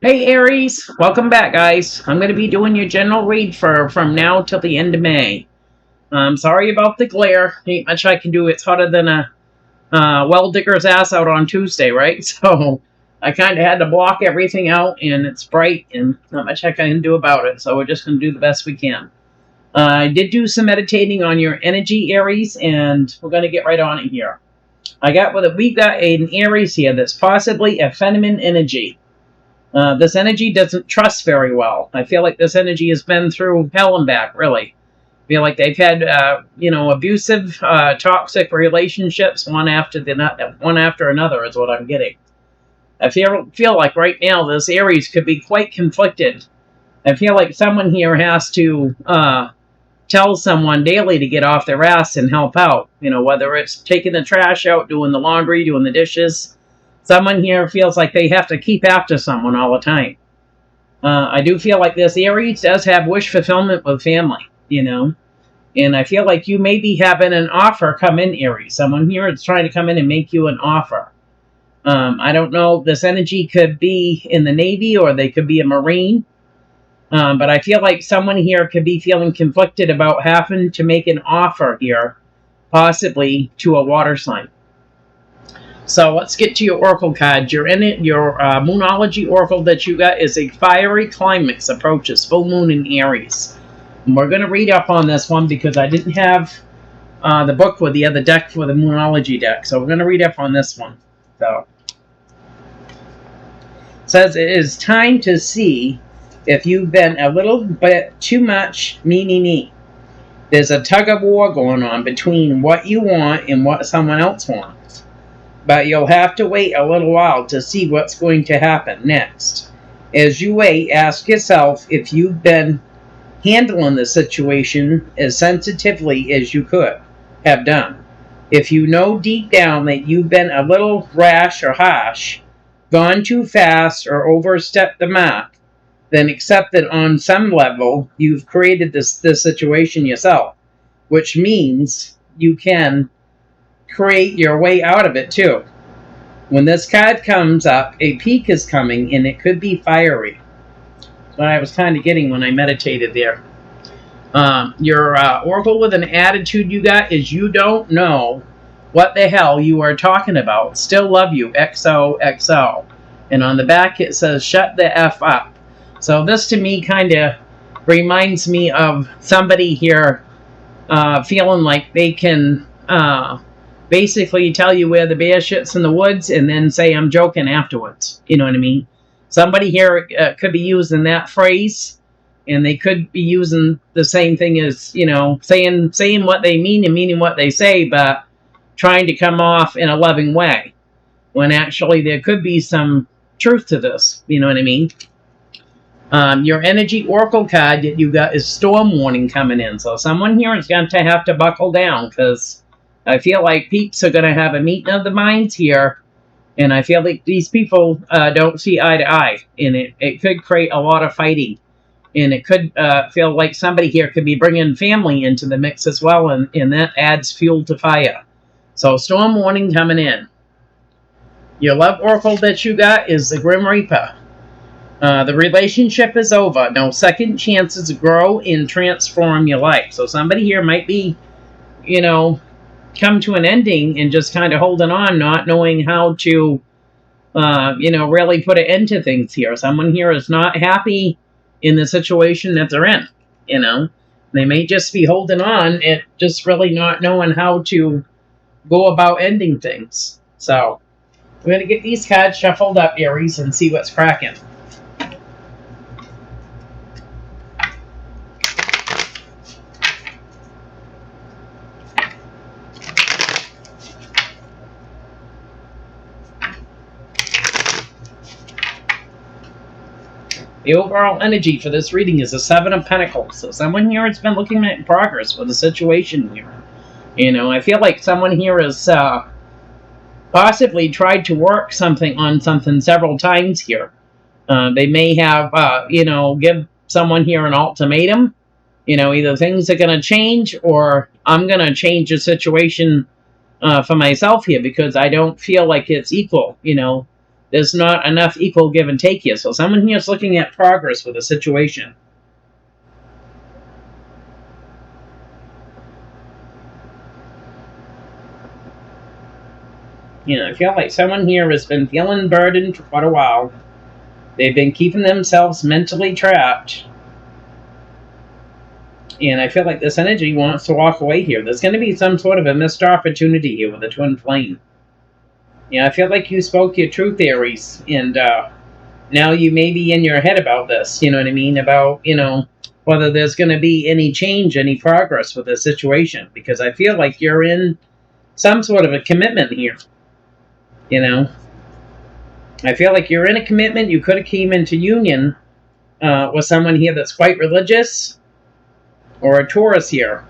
Hey Aries, welcome back, guys. I'm going to be doing your general read for from now till the end of May. Sorry about the glare. Ain't much I can do. It's hotter than a well digger's ass out on Tuesday, right? So I kind of had to block everything out, and it's bright, and not much I can do about it. So we're just going to do the best we can. I did do some meditating on your energy, Aries, and we're going to get right on it here. We got an Aries here that's possibly a feminine energy. This energy doesn't trust very well. I feel like this energy has been through hell and back, really. I feel like they've had, abusive, toxic relationships one after another is what I'm getting. I feel like right now this Aries could be quite conflicted. I feel like someone here has to tell someone daily to get off their ass and help out. Whether it's taking the trash out, doing the laundry, doing the dishes. Someone here feels like they have to keep after someone all the time. I do feel like this Aries does have wish fulfillment with family. And I feel like you may be having an offer come in, Aries. Someone here is trying to come in and make you an offer. I don't know. This energy could be in the Navy or they could be a Marine. But I feel like someone here could be feeling conflicted about having to make an offer here, possibly to a water sign. So let's get to your oracle card. Your Moonology oracle that you got is a fiery climax approaches full moon in Aries. And we're going to read up on this one because I didn't have the book with the other deck for the Moonology deck. So we're going to read up on this one. So it says it is time to see if you've been a little bit too much me. There's a tug of war going on between what you want and what someone else wants. But you'll have to wait a little while to see what's going to happen next. As you wait, ask yourself if you've been handling the situation as sensitively as you could have done. If you know deep down that you've been a little rash or harsh, gone too fast or overstepped the mark, then accept that on some level you've created this situation yourself, which means you can create your way out of it too. When this card comes up, a peak is coming and it could be fiery. That's what I was kind of getting when I meditated there. Your oracle with an attitude you got is you don't know what the hell you are talking about. Still love you, XOXO. And on the back it says shut the F up. So this to me kind of reminds me of somebody here feeling like they can basically tell you where the bear shits in the woods and then say I'm joking afterwards. You know what I mean? Somebody here could be using that phrase, and they could be using the same thing as, saying what they mean and meaning what they say, but trying to come off in a loving way, when actually there could be some truth to this. You know what I mean? Your energy oracle card that you got is storm warning coming in. So someone here is going to have to buckle down, because I feel like peeps are going to have a meeting of the minds here. And I feel like these people don't see eye to eye. And it could create a lot of fighting. And it could feel like somebody here could be bringing family into the mix as well. And that adds fuel to fire. So storm warning coming in. Your love oracle that you got is the Grim Reaper. The relationship is over. No second chances to grow and transform your life. So somebody here might be, come to an ending and just kind of holding on, not knowing how to, really put an end to things here. Someone here is not happy in the situation that they're in. They may just be holding on and just really not knowing how to go about ending things. So we're going to get these cards shuffled up, Aries, and see what's cracking. The overall energy for this reading is a Seven of Pentacles. So someone here has been looking at progress with the situation here. I feel like someone here has possibly tried to work on something several times here. They may have, give someone here an ultimatum. Either things are going to change or I'm going to change the situation for myself here, because I don't feel like it's equal. there's not enough equal give and take here. So someone here is looking at progress with a situation. You know, I feel like someone here has been feeling burdened for quite a while. They've been keeping themselves mentally trapped. And I feel like this energy wants to walk away here. There's going to be some sort of a missed opportunity here with the twin flame. Yeah, I feel like you spoke your truth, Aries. And now you may be in your head about this. You know what I mean? About, you know, whether there's going to be any change, any progress with this situation. Because I feel like you're in some sort of a commitment here. You know? I feel like you're in a commitment. You could have came into union with someone here that's quite religious. Or a Taurus here.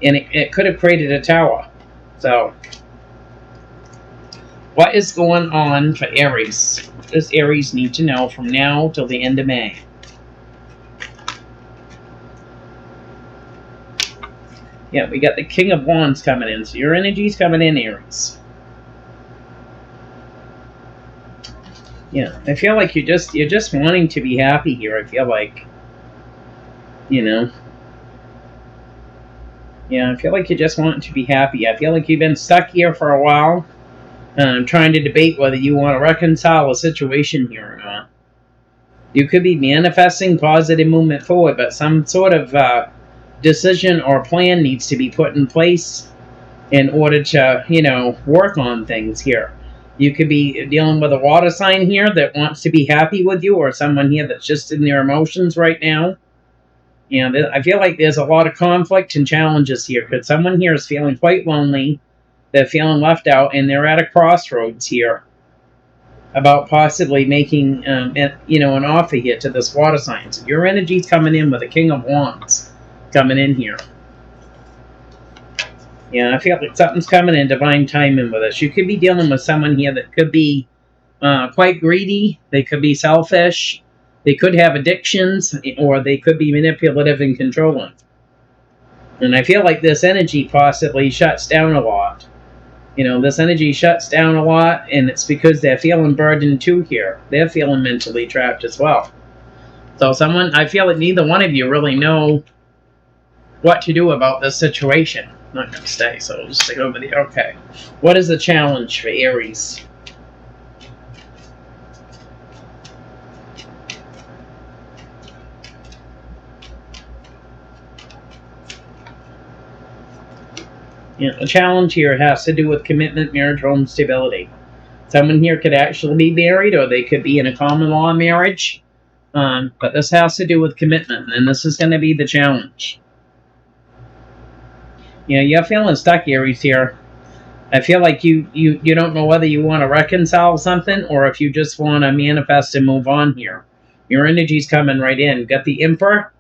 And it could have created a tower. So, what is going on for Aries? What does Aries need to know from now till the end of May? Yeah, we got the King of Wands coming in. So your energy's coming in, Aries. Yeah, I feel like you're just wanting to be happy here. I feel like, you know. Yeah, I feel like you're just wanting to be happy. I feel like you've been stuck here for a while, trying to debate whether you want to reconcile a situation here or not. You could be manifesting positive movement forward, but some sort of decision or plan needs to be put in place in order to, you know, work on things here. You could be dealing with a water sign here that wants to be happy with you, or someone here that's just in their emotions right now. You know, I feel like there's a lot of conflict and challenges here, because someone here is feeling quite lonely. They're feeling left out, and they're at a crossroads here about possibly making, you know, an offer here to this water sign. So your energy's coming in with the King of Wands coming in here. Yeah, I feel like something's coming in divine timing with us. You could be dealing with someone here that could be quite greedy. They could be selfish. They could have addictions, or they could be manipulative and controlling. And I feel like this energy possibly shuts down a lot. You know, this energy shuts down a lot, and it's because they're feeling burdened too here. They're feeling mentally trapped as well. So I feel like neither one of you really know what to do about this situation. I'm not going to stay, so we'll just stay over there. Okay. What is the challenge for Aries? You know, the challenge here has to do with commitment, marriage, home stability. Someone here could actually be married, or they could be in a common law marriage. But this has to do with commitment, and this is going to be the challenge. You know, you're feeling stuck, Aries, here. I feel like you don't know whether you want to reconcile something, or if you just want to manifest and move on here. Your energy's coming right in. You've got the Emperor,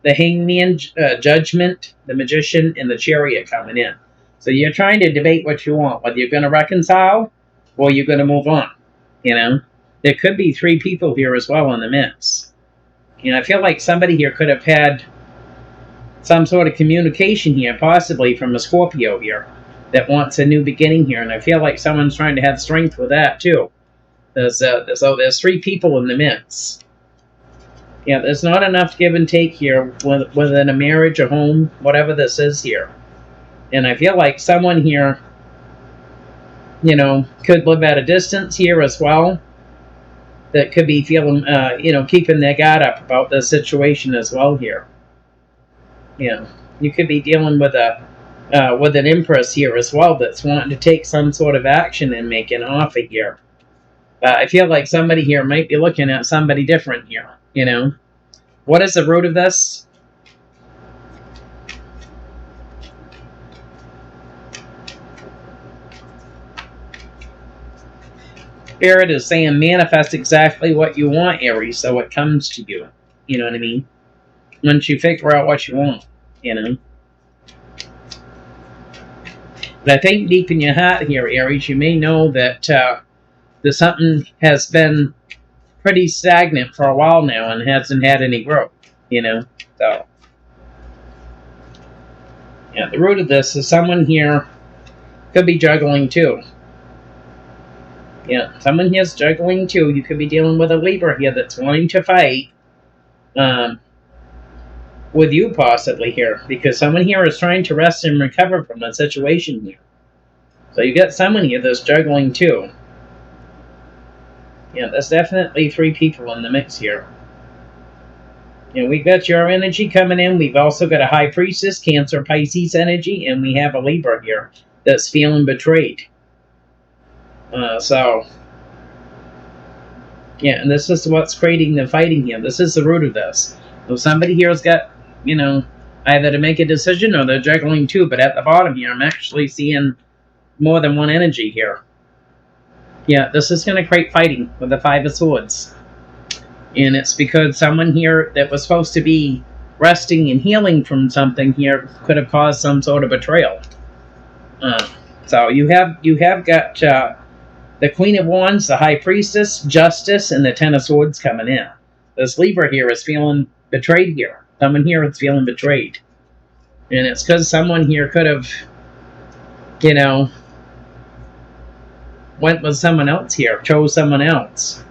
the Hangman, Judgment, the Magician, and the Chariot coming in. So you're trying to debate what you want, whether you're going to reconcile or you're going to move on. You know, there could be three people here as well in the mix. You know, I feel like somebody here could have had some sort of communication here, possibly from a Scorpio here, that wants a new beginning here. And I feel like someone's trying to have strength with that too. There's three people in the mix. Yeah, there's not enough give and take here within a marriage, a home, whatever this is here. And I feel like someone here, you know, could live at a distance here as well. That could be feeling, you know, keeping their guard up about the situation as well here. You know, you could be dealing with an Empress here as well that's wanting to take some sort of action and make an offer here. I feel like somebody here might be looking at somebody different here, you know. What is the root of this? Spirit is saying manifest exactly what you want, Aries, so it comes to you. You know what I mean? Once you figure out what you want, you know. But I think deep in your heart here, Aries, you may know that there's something has been pretty stagnant for a while now and hasn't had any growth, you know. So, yeah, the root of this is someone here could be juggling too. Yeah, someone here's juggling too. You could be dealing with a Libra here that's wanting to fight with you possibly here, because someone here is trying to rest and recover from the situation here. So you got someone here that's juggling too. Yeah, there's definitely 3 people in the mix here. We got your energy coming in. We've also got a High Priestess, Cancer, Pisces energy, and we have a Libra here that's feeling betrayed. Yeah, and this is what's creating the fighting here. This is the root of this. So somebody here has got, either to make a decision or they're juggling too, but at the bottom here, I'm actually seeing more than one energy here. Yeah, this is going to create fighting with the 5 of Swords. And it's because someone here that was supposed to be resting and healing from something here could have caused some sort of betrayal. So you have got the Queen of Wands, the High Priestess, Justice, and the 10 of Swords coming in. This Libra here is feeling betrayed here. Someone here is feeling betrayed. And it's because someone here could have, went with someone else here, chose someone else.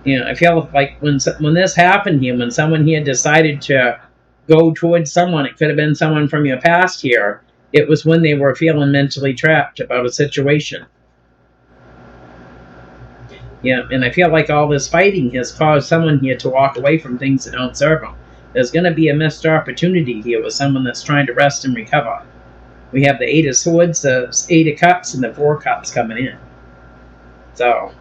I feel like when this happened here, when someone here decided to go towards someone, it could have been someone from your past here. It was when they were feeling mentally trapped about a situation. Yeah, and I feel like all this fighting has caused someone here to walk away from things that don't serve them. There's going to be a missed opportunity here with someone that's trying to rest and recover. We have the 8 of Swords, the 8 of Cups, and the 4 of Cups coming in. So,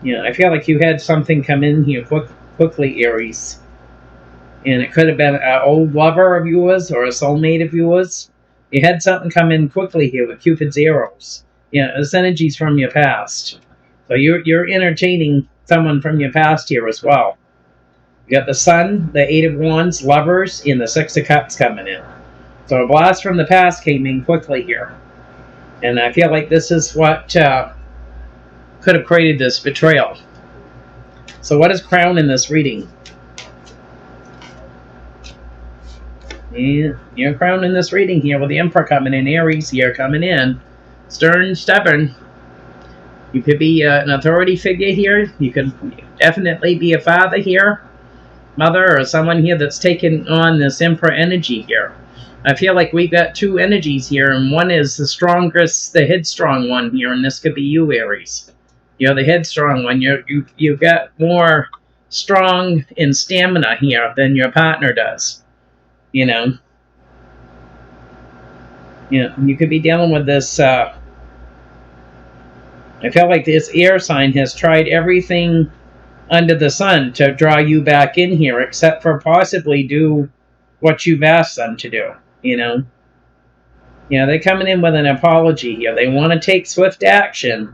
I feel like you had something come in here quickly, Aries. And it could have been an old lover of yours or a soulmate of yours. You had something come in quickly here with Cupid's arrows. This energy's from your past. So you're entertaining someone from your past here as well. You got the Sun, the 8 of Wands, Lovers, and the 6 of Cups coming in. So a blast from the past came in quickly here. And I feel like this is what could have created this betrayal. So what is Crown in this reading? And you're crowned in this reading here with the Emperor coming in, Aries here coming in. Stern, stubborn. You could be an authority figure here. You could definitely be a father here, mother, or someone here that's taken on this Emperor energy here. I feel like we've got 2 energies here, and one is the strongest, the headstrong one here, and this could be you, Aries. You're the headstrong one. You've got more strong in stamina here than your partner does. You could be dealing with this. I feel like this air sign has tried everything under the sun to draw you back in here, except for possibly do what you've asked them to do. They're coming in with an apology here. They want to take swift action,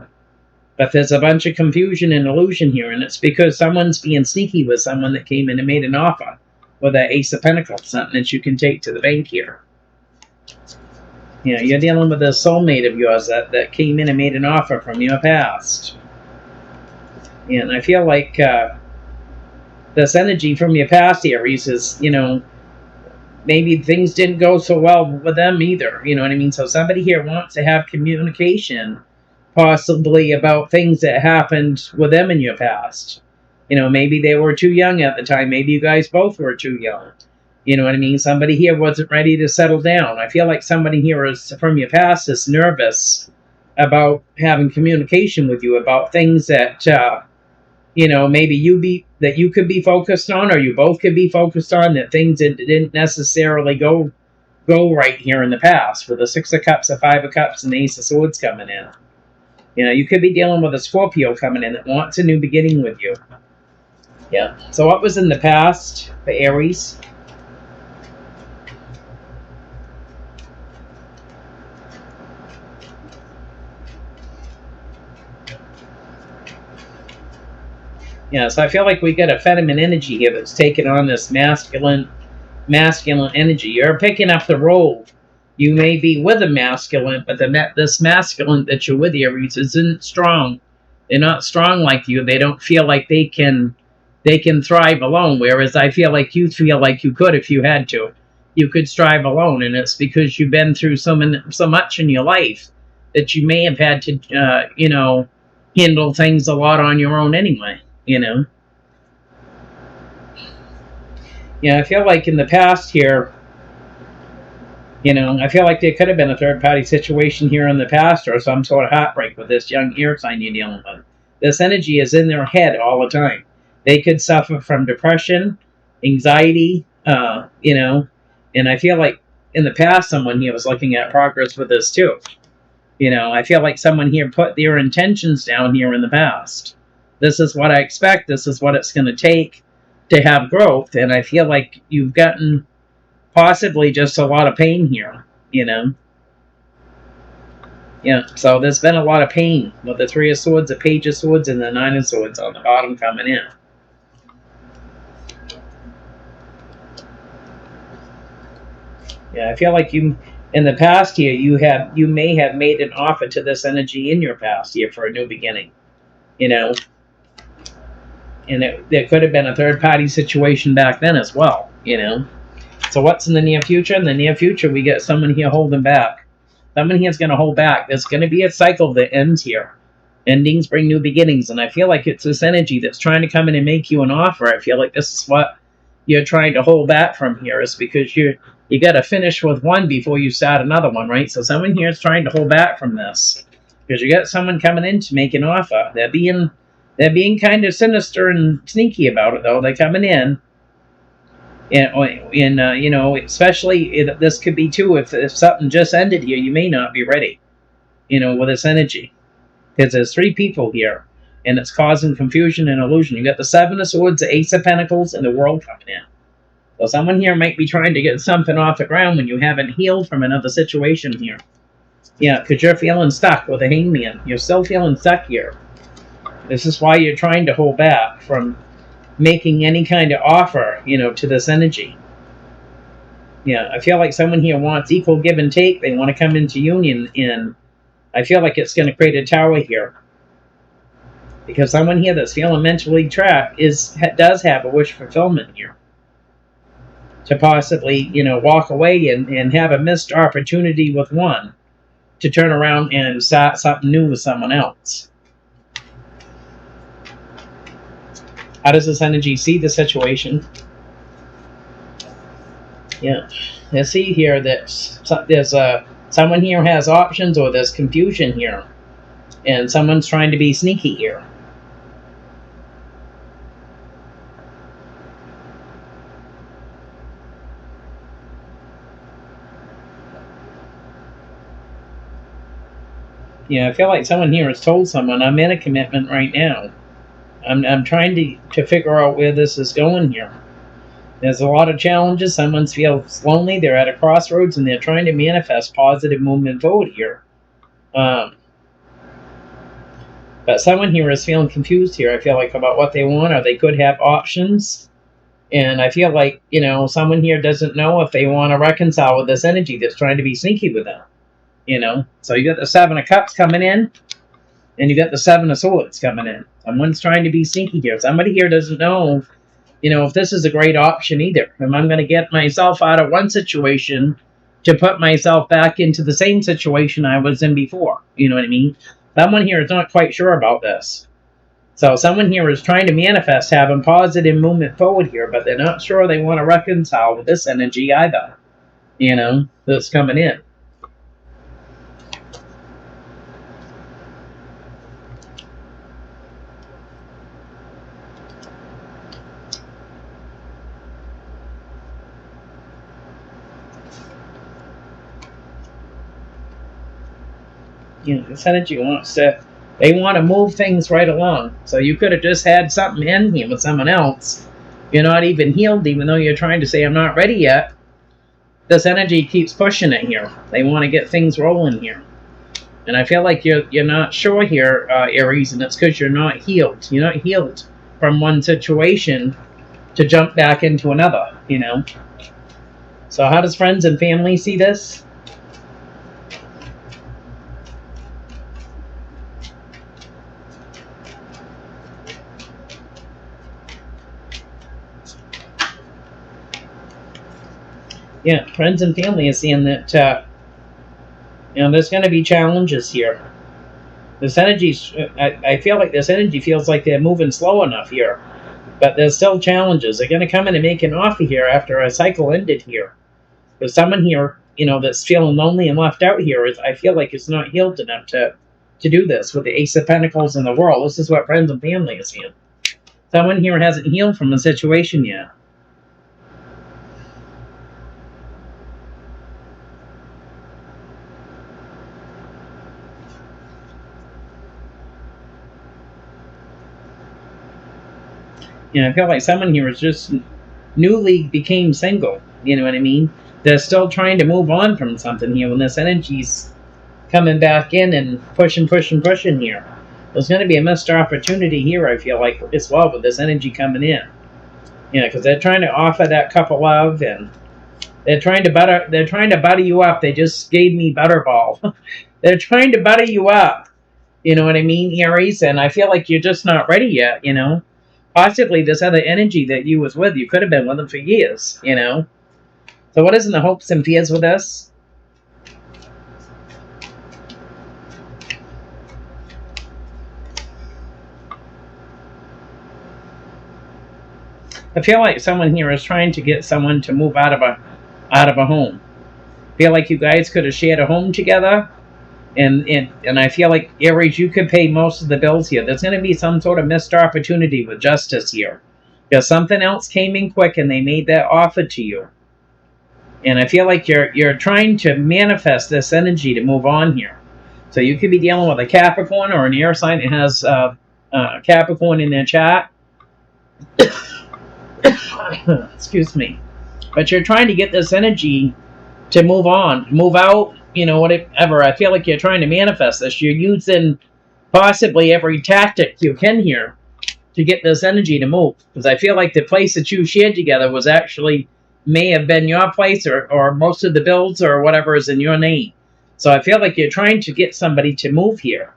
but there's a bunch of confusion and illusion here, and it's because someone's being sneaky with someone that came in and made an offer. With that Ace of Pentacles, something that you can take to the bank here. You're dealing with a soulmate of yours that came in and made an offer from your past. And I feel like this energy from your past, Aries, is, maybe things didn't go so well with them either. You know what I mean? So somebody here wants to have communication, possibly about things that happened with them in your past. Maybe they were too young at the time. Maybe you guys both were too young. You know what I mean? Somebody here wasn't ready to settle down. I feel like somebody here is from your past is nervous about having communication with you about things that, maybe you could be focused on, or you both could be focused on, that things that didn't necessarily go right here in the past with the 6 of Cups, the 5 of Cups, and the Ace of Swords coming in. You could be dealing with a Scorpio coming in that wants a new beginning with you. Yeah. So what was in the past for Aries? So I feel like we got a feminine energy here that's taking on this masculine energy. You're picking up the role. You may be with a masculine, but this masculine that you're with, Aries, isn't strong. They're not strong like you. They don't feel like they can thrive alone, whereas I feel like you could if you had to. you could strive alone, and it's because you've been through so much in your life that you may have had to, handle things a lot on your own anyway. I feel like in the past here, I feel like there could have been a third party situation here in the past, or some sort of heartbreak with this young air sign you're dealing with. This energy is in their head all the time. They could suffer from depression, anxiety, and I feel like in the past someone here was looking at progress with this too. I feel like someone here put their intentions down here in the past. This is what I expect. This is what it's going to take to have growth. And I feel like you've gotten possibly just a lot of pain here, Yeah, so there's been a lot of pain with the Three of Swords, the Page of Swords, and the Nine of Swords on the bottom coming in. I feel like you, in the past here, you may have made an offer to this energy in your past here for a new beginning, and there could have been a third party situation back then as well, So what's in the near future? In the near future, we get someone here holding back. Someone here is going to hold back. There's going to be a cycle that ends here. Endings bring new beginnings, and I feel like it's this energy that's trying to come in and make you an offer. I feel like this is what you're trying to hold back from here, is because you got to finish with one before you start another one, right? So someone here is trying to hold back from this because you got someone coming in to make an offer. They're being kind of sinister and sneaky about it, though. They're coming in. And especially this could be too, if something just ended here, you may not be ready, with this energy. Because there's three people here, and it's causing confusion and illusion. You got the Seven of Swords, the Ace of Pentacles, and the World coming in. So someone here might be trying to get something off the ground when you haven't healed from another situation here. Because you're feeling stuck with a Hangman. You're still feeling stuck here. This is why you're trying to hold back from making any kind of offer, to this energy. I feel like someone here wants equal give and take. They want to come into union, and I feel like it's going to create a tower here. Because someone here that's feeling mentally trapped does have a wish fulfillment here. To possibly, walk away and have a missed opportunity with one to turn around and start something new with someone else. How does this energy see the situation? I see here that there's someone here has options, or there's confusion here, and someone's trying to be sneaky here. I feel like someone here has told someone, I'm in a commitment right now. I'm trying to figure out where this is going here. There's a lot of challenges. Someone feels lonely. They're at a crossroads, and they're trying to manifest positive movement forward here. But someone here is feeling confused here, I feel like, about what they want, or they could have options. And I feel like, someone here doesn't know if they want to reconcile with this energy that's trying to be sneaky with them. So you got the Seven of Cups coming in, and you got the Seven of Swords coming in. Someone's trying to be sneaky here. Somebody here doesn't know, if this is a great option either. If I'm going to get myself out of one situation to put myself back into the same situation I was in before. You know what I mean? Someone here is not quite sure about this. So someone here is trying to manifest having positive movement forward here, but they're not sure they want to reconcile with this energy either, that's coming in. This energy they want to move things right along. So you could have just had something end here with someone else. You're not even healed, even though you're trying to say, I'm not ready yet. This energy keeps pushing it here. They want to get things rolling here. And I feel like you're not sure here, Aries, and it's because you're not healed. You're not healed from one situation to jump back into another, So how does friends and family see this? Yeah, friends and family is seeing that, there's going to be challenges here. This energy's, I feel like this energy feels like they're moving slow enough here. But there's still challenges. They're going to come in and make an offer here after a cycle ended here. There's someone here, that's feeling lonely and left out here. I feel like it's not healed enough to do this with the Ace of Pentacles in the world. This is what friends and family is seeing. Someone here hasn't healed from the situation yet. I feel like someone here is just newly became single. You know what I mean? They're still trying to move on from something here when this energy's coming back in and pushing here. There's going to be a missed opportunity here, I feel like, as well, with this energy coming in. Because they're trying to offer that couple love, and they're trying to butter you up. They just gave me Butterball. They're trying to butter you up. You know what I mean, Aries? And I feel like you're just not ready yet, Possibly this other energy that you was with, you could have been with them for years, So what is in the hopes and fears with this? I feel like someone here is trying to get someone to move out of a home. I feel like you guys could have shared a home together, and I feel like, Aries, you could pay most of the bills here. There's going to be some sort of missed opportunity with justice here. Because something else came in quick and they made that offer to you. And I feel like you're trying to manifest this energy to move on here. So you could be dealing with a Capricorn or an air sign that has Capricorn in their chart. Excuse me. But you're trying to get this energy to move on, move out, whatever. I feel like you're trying to manifest this. You're using possibly every tactic you can here to get this energy to move. Because I feel like the place that you shared together was actually may have been your place, or most of the bills or whatever is in your name. So I feel like you're trying to get somebody to move here.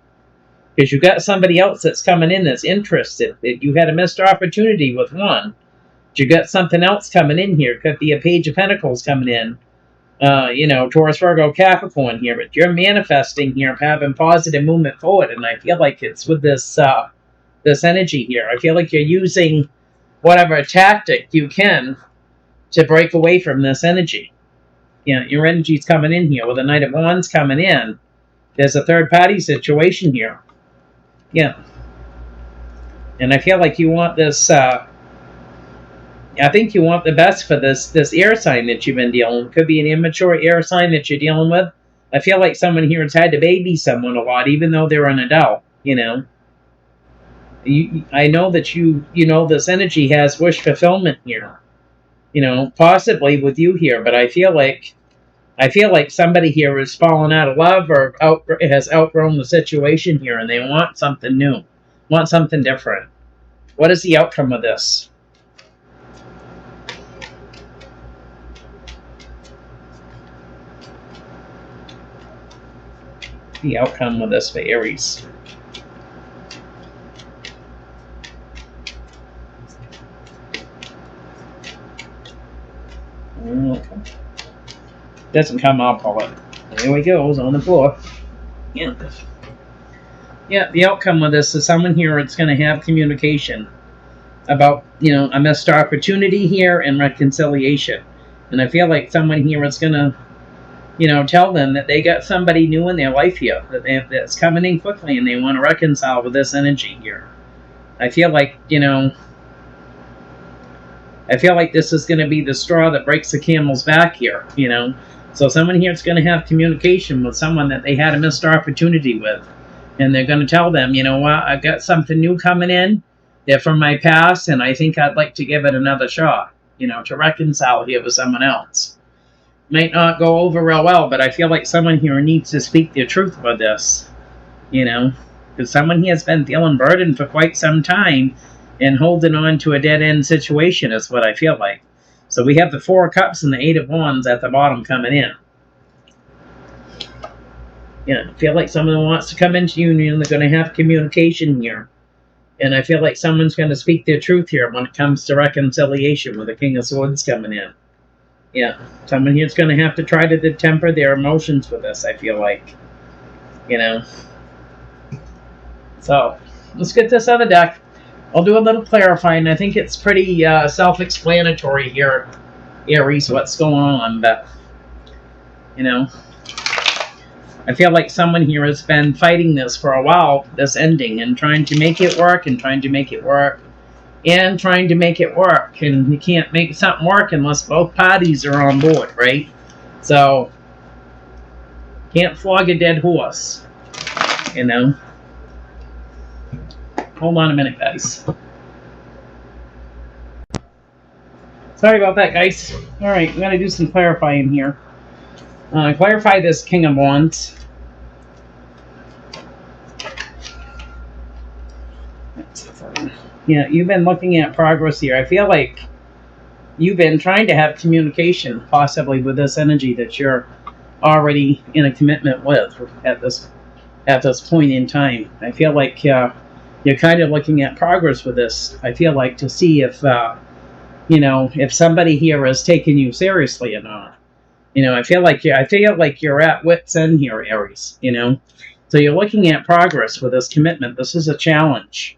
Because you got somebody else that's coming in that's interested. You had a missed opportunity with one. But you got something else coming in here. Could be a Page of Pentacles coming in. Taurus, Virgo, Capricorn here. But you're manifesting here, having positive movement forward. And I feel like it's with this energy here. I feel like you're using whatever tactic you can to break away from this energy. Your energy's coming in here with the Knight of Wands coming in. There's a third party situation here. And I feel like you want this, I think you want the best for this air sign that you've been dealing with. Could be an immature air sign that you're dealing with. I feel like someone here has had to baby someone a lot, even though they're an adult, I know that this energy has wish fulfillment here. Possibly with you here, but I feel like somebody here is falling out of love or has outgrown the situation here, and they want something new, want something different. What is the outcome of this? The outcome of this for Aries. Okay. Doesn't come, I'll pull it. There we go, it's on the floor. Yeah, the outcome of this is someone here that's going to have communication about, a missed opportunity here and reconciliation. And I feel like someone here is going to, tell them that they got somebody new in their life here, that's coming in quickly and they want to reconcile with this energy here. I feel like, this is going to be the straw that breaks the camel's back here, So someone here is going to have communication with someone that they had a missed opportunity with. And they're going to tell them, I got something new coming in. They're from my past, and I think I'd like to give it another shot, to reconcile here with someone else. Might not go over real well, but I feel like someone here needs to speak their truth about this, Because someone here has been feeling burdened for quite some time and holding on to a dead-end situation is what I feel like. So we have the Four of Cups and the Eight of Wands at the bottom coming in. I feel like someone wants to come into union. They're going to have communication here. And I feel like someone's going to speak their truth here when it comes to reconciliation with the King of Swords coming in. Yeah, someone here's going to have to try to temper their emotions with this, I feel like. You know. So, let's get this other deck. I'll do a little clarifying. I think it's pretty self-explanatory here, Aries, what's going on. But, you know, I feel like someone here has been fighting this for a while, this ending, and trying to make it work, and trying to make it work, and trying to make it work. And you can't make something work unless both parties are on board, right? So, can't flog a dead horse, you know? Hold on a minute, guys. Sorry about that, guys. Alright, I'm going to do some clarifying here. Clarify this King of Wands. Yeah, you've been looking at progress here. I feel like you've been trying to have communication, possibly with this energy that you're already in a commitment with at this point in time. I feel like you're kind of looking at progress with this. I feel like to see if if somebody here is taking you seriously or not. I feel like you're at wit's end here, Aries. So you're looking at progress with this commitment. This is a challenge.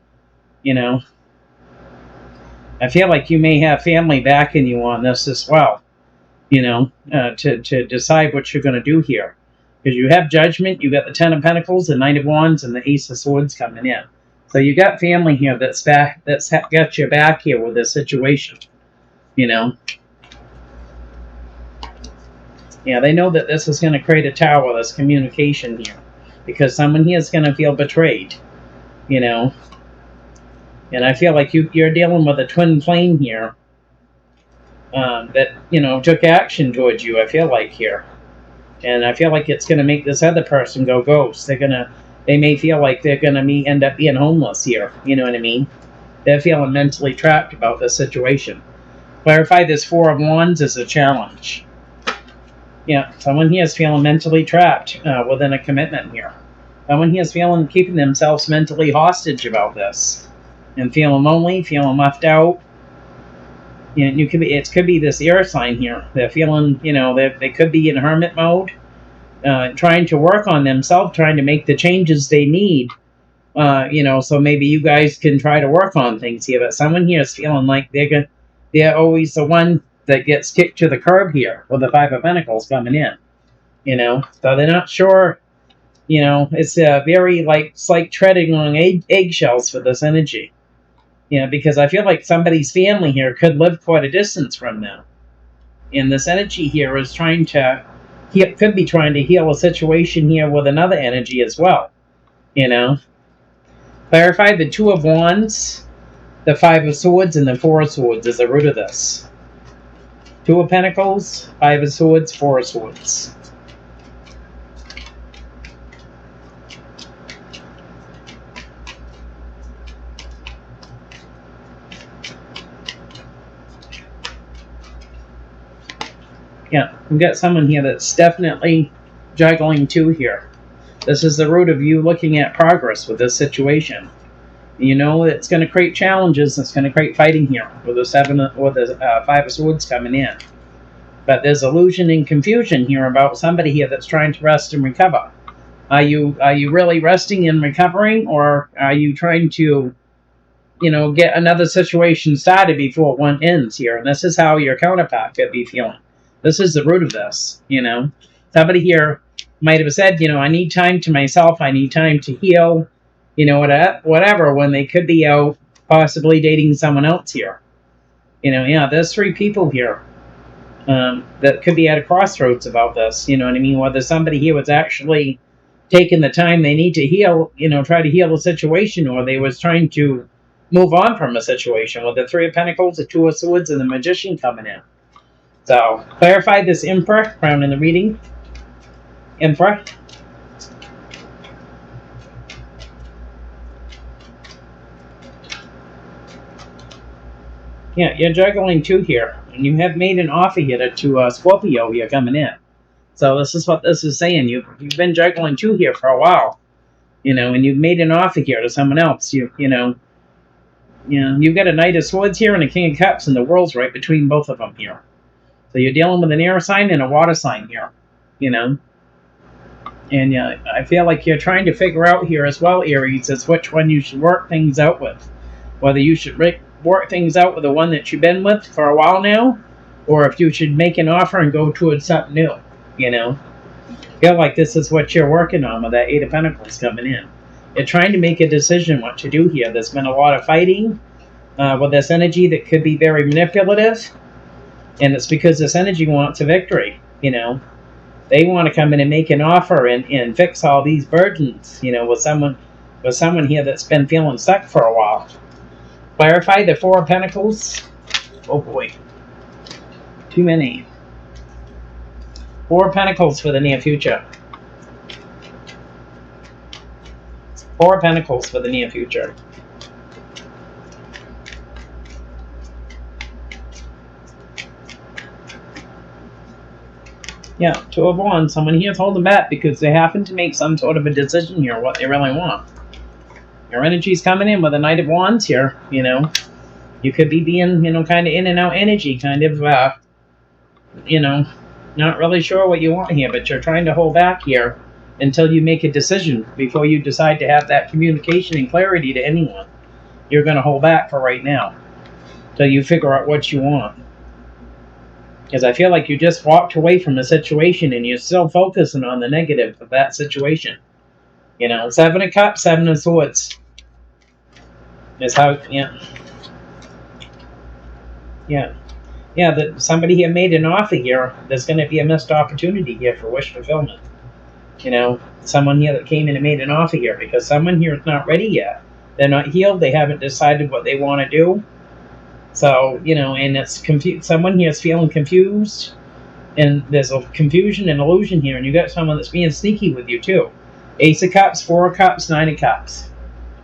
I feel like you may have family backing you on this as well. To decide what you're going to do here, because you have Judgment, you got the Ten of Pentacles, the Knight of Wands, and the Ace of Swords coming in. So you got family here that's got your back here with this situation. Yeah, they know that this is going to create a tower, this communication here, because someone here is going to feel betrayed. And I feel like you're dealing with a twin flame here. That took action towards you, I feel like here, and I feel like it's going to make this other person go ghost. They may feel like they're going to end up being homeless here. You know what I mean? They're feeling mentally trapped about this situation. Clarify this Four of Wands is a challenge. Yeah, someone here is feeling mentally trapped within a commitment here. Someone here is keeping themselves mentally hostage about this, and feeling lonely, feeling left out. It could be this air sign here. They're feeling, they could be in hermit mode, trying to work on themselves, trying to make the changes they need. So maybe you guys can try to work on things here. But someone here is feeling like they're always the one that gets kicked to the curb here with the Five of Pentacles coming in. So they're not sure. It's very it's like treading on eggshells for this energy. Because I feel like somebody's family here could live quite a distance from them. And this energy here is could be trying to heal a situation here with another energy as well. Clarify the Two of Wands, the Five of Swords, and the Four of Swords is the root of this. Two of Pentacles, Five of Swords, Four of Swords. Yeah, we've got someone here that's definitely juggling two here. This is the root of you looking at progress with this situation. It's going to create challenges. It's going to create fighting here with the Five of Swords coming in. But there's illusion and confusion here about somebody here that's trying to rest and recover. Are you really resting and recovering, or are you trying to get another situation started before one ends here? And this is how your counterpart could be feeling. This is the root of this. Somebody here might have said, I need time to myself. I need time to heal. Whatever, when they could be out possibly dating someone else here. There's three people here that could be at a crossroads about this. You know what I mean? Whether somebody here was actually taking the time they need to heal, try to heal the situation, or they was trying to move on from a situation with the Three of Pentacles, the Two of Swords, and the Magician coming in. So, clarify this Emperor, crown in the reading. Emperor. Yeah, you're juggling two here. And you have made an offer here to Scorpio here coming in. So this is what this is saying. You've been juggling two here for a while. And you've made an offer here to someone else. You've got a Knight of Swords here and a King of Cups, and the world's right between both of them here. So you're dealing with an air sign and a water sign here, you know. And I feel like you're trying to figure out here as well, Aries, is which one you should work things out with. Whether you should work things out with the one that you've been with for a while now, or if you should make an offer and go towards something new, you know. I feel like this is what you're working on with that Eight of Pentacles coming in. You're trying to make a decision what to do here. There's been a lot of fighting with this energy that could be very manipulative. And it's because this energy wants a victory, you know. They want to come in and make an offer and fix all these burdens, you know, with someone here that's been feeling stuck for a while. Clarify the Four of Pentacles. Oh boy. Too many. Four of Pentacles for the near future. Four of Pentacles for the near future. Yeah, Two of Wands. Someone here is holding back because they happen to make some sort of a decision here, what they really want. Your energy's coming in with a Knight of Wands here, you know. You could be being, you know, kind of in and out energy, kind of, you know, not really sure what you want here, but you're trying to hold back here until you make a decision before you decide to have that communication and clarity to anyone. You're going to hold back for right now till you figure out what you want. Because I feel like you just walked away from a situation and you're still focusing on the negative of that situation. You know, Seven of Cups, Seven of Swords. Is how, yeah. Yeah. Yeah, that somebody here made an offer here. There's going to be a missed opportunity here for wish fulfillment. You know, someone here that came in and made an offer here because someone here is not ready yet. They're not healed. They haven't decided what they want to do. So, you know, and it's confused. Someone here is feeling confused. And there's a confusion and illusion here. And you got someone that's being sneaky with you, too. Ace of Cups, Four of Cups, Nine of Cups.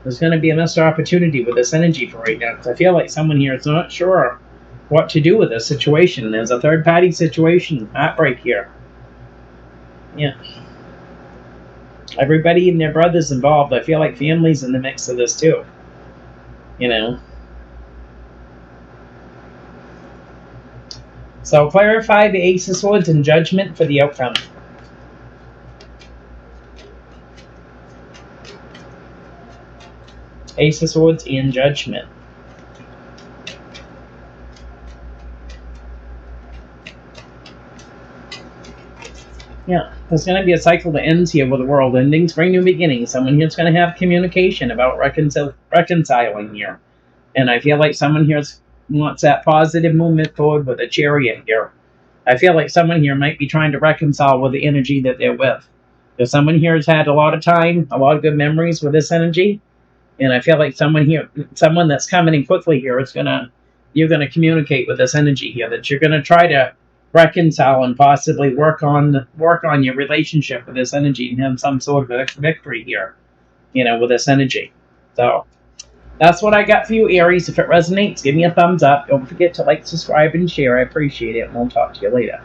There's going to be a missed opportunity with this energy for right now. Because I feel like someone here is not sure what to do with this situation. There's a third-party situation. Heartbreak here. Yeah. Everybody and their brothers involved. I feel like family's in the mix of this, too. You know. So clarify the Ace of Swords and Judgment for the outcome. Ace of Swords and Judgment. Yeah, there's going to be a cycle that ends here with the world ending, spring new beginnings. Someone here's going to have communication about reconciling here. And I feel like someone here wants that positive movement forward with a Chariot here. I feel like someone here might be trying to reconcile with the energy that they're with. Because someone here has had a lot of time, a lot of good memories with this energy. And I feel like someone that's coming in quickly here is you're going to communicate with this energy here, that you're going to try to reconcile and possibly work on your relationship with this energy and have some sort of a victory here, you know, with this energy. So that's what I got for you, Aries. If it resonates, give me a thumbs up. Don't forget to like, subscribe, and share. I appreciate it, and we'll talk to you later.